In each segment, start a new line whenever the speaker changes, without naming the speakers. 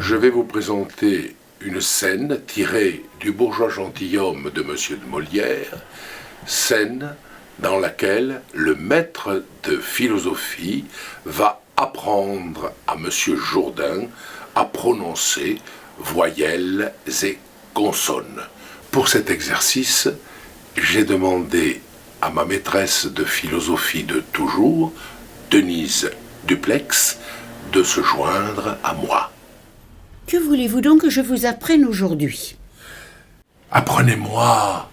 Je vais vous présenter une scène tirée du Bourgeois gentilhomme de Monsieur de Molière, scène dans laquelle le maître de philosophie va apprendre à Monsieur Jourdain à prononcer voyelles et consonnes. Pour cet exercice, j'ai demandé à ma maîtresse de philosophie de toujours, Denise Duplex, de se joindre à moi.
Que voulez-vous donc que je vous apprenne aujourd'hui?
Apprenez-moi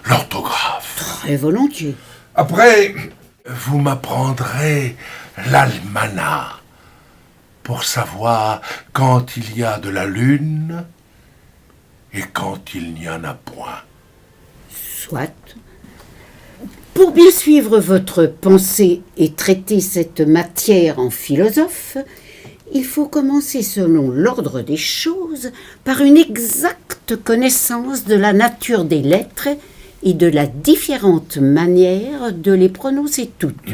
l'orthographe.
Très volontiers.
Après, vous m'apprendrez l'almanach pour savoir quand il y a de la lune et quand il n'y en a point.
Soit. Pour bien suivre votre pensée et traiter cette matière en philosophe, il faut commencer selon l'ordre des choses par une exacte connaissance de la nature des lettres et de la différente manière de les prononcer toutes.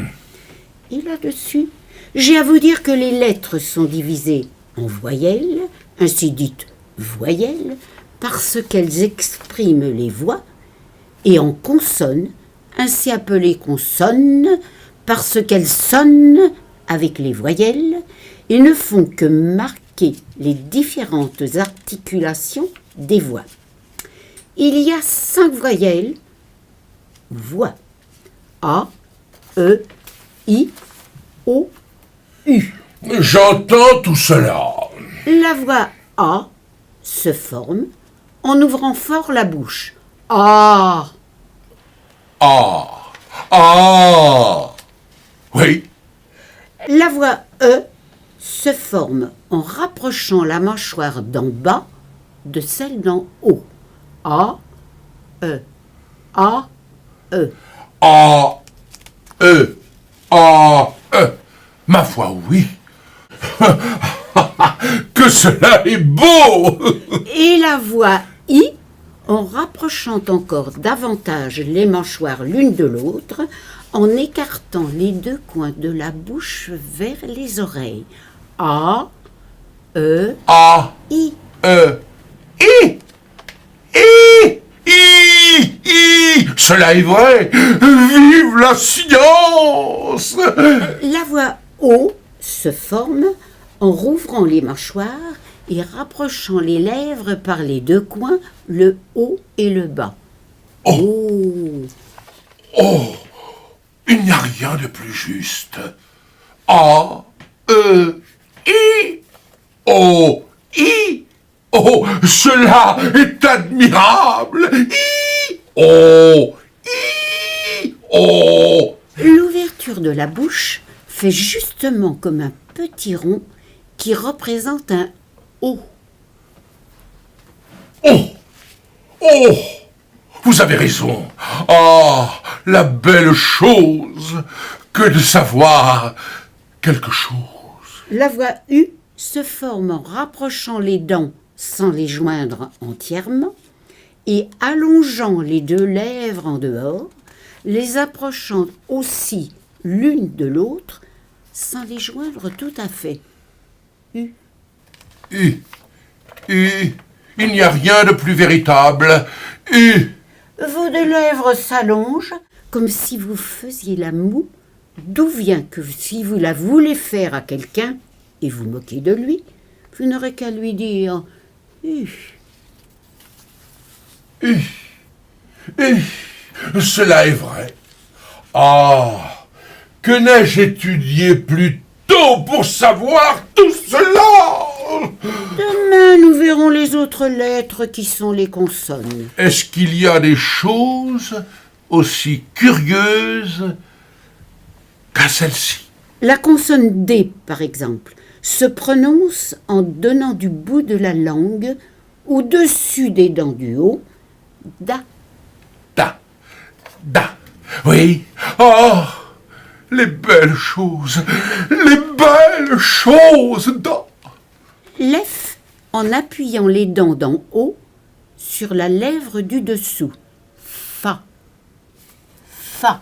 Et là-dessus, j'ai à vous dire que les lettres sont divisées en voyelles, ainsi dites voyelles, parce qu'elles expriment les voix, et en consonnes, ainsi appelées consonnes, parce qu'elles sonnent avec les voyelles et ne font que marquer les différentes articulations des voix. Il y a 5 voyelles, voix, A, E, I, O, U.
J'entends tout cela.
La voix A se forme en ouvrant fort la bouche. A.
Ah. Ah. Oui.
La voix E se forme en rapprochant la mâchoire d'en bas de celle d'en haut. A, E. A, E.
A. E. A. E. Ma foi, oui. Que cela est beau.
Et la voix I en rapprochant encore davantage les mâchoires l'une de l'autre, en écartant les deux coins de la bouche vers les oreilles. A, E,
A.
I.
E. I. I. I. I. Cela est vrai. Vive la science.
La voix O se forme en rouvrant les mâchoires et rapprochant les lèvres par les deux coins, le haut et le bas.
Oh. Oh. Il n'y a rien de plus juste. A. E. I. O. I. Oh, cela est admirable. I. O. I. O.
L'ouverture de la bouche fait justement comme un petit rond qui représente un O.
Oh. Oh. Vous avez raison. Ah, la belle chose que de savoir quelque chose.
La voix U se forme en rapprochant les dents sans les joindre entièrement et allongeant les deux lèvres en dehors, les approchant aussi l'une de l'autre sans les joindre tout à fait. U.
U. U. Il n'y a rien de plus véritable. U.
Vos deux lèvres s'allongent comme si vous faisiez la moue, d'où vient que si vous la voulez faire à quelqu'un et vous moquez de lui, vous n'aurez qu'à lui dire « U ».
U. U. Cela est vrai. Ah, que n'ai-je étudié plus tôt pour savoir tout cela?
Demain, nous verrons les autres lettres qui sont les consonnes.
Est-ce qu'il y a des choses aussi curieuses qu'à celle-ci?
La consonne D, par exemple, se prononce en donnant du bout de la langue au-dessus des dents du haut, da.
Da. Da. Oui. Oh, les belles choses. Les belles choses. Da.
L'F en appuyant les dents d'en haut sur la lèvre du dessous. Fa. Fa.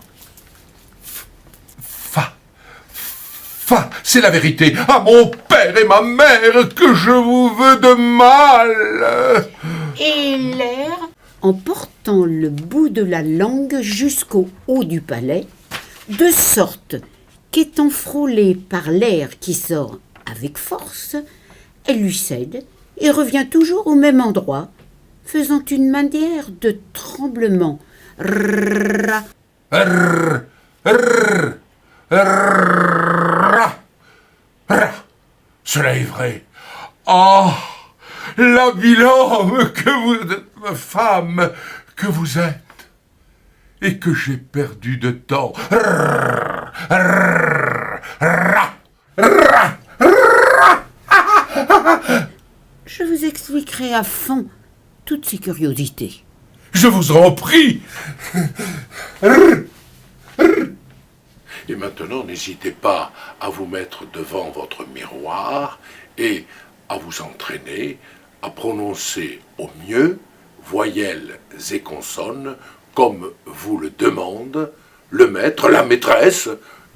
Fa. Fa. c'est la vérité. Ah, mon père et ma mère, que je vous veux de mal.
Et l'air, en portant le bout de la langue jusqu'au haut du palais, de sorte qu'étant frôlée par l'air qui sort avec force, elle lui cède et revient toujours au même endroit, faisant une manière de tremblement. Rrrra.
Rrr, rrr, rrr, rrr. Cela est vrai. Ah, l'habile homme que vous, femme que vous êtes, et que j'ai perdu de temps. Rrr, rrr, rrr, rrr, rrr.
Je vous expliquerai à fond toutes ces curiosités.
Je vous en prie. Et maintenant, n'hésitez pas à vous mettre devant votre miroir et à vous entraîner à prononcer au mieux voyelles et consonnes comme vous le demande le maître, la maîtresse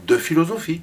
de philosophie.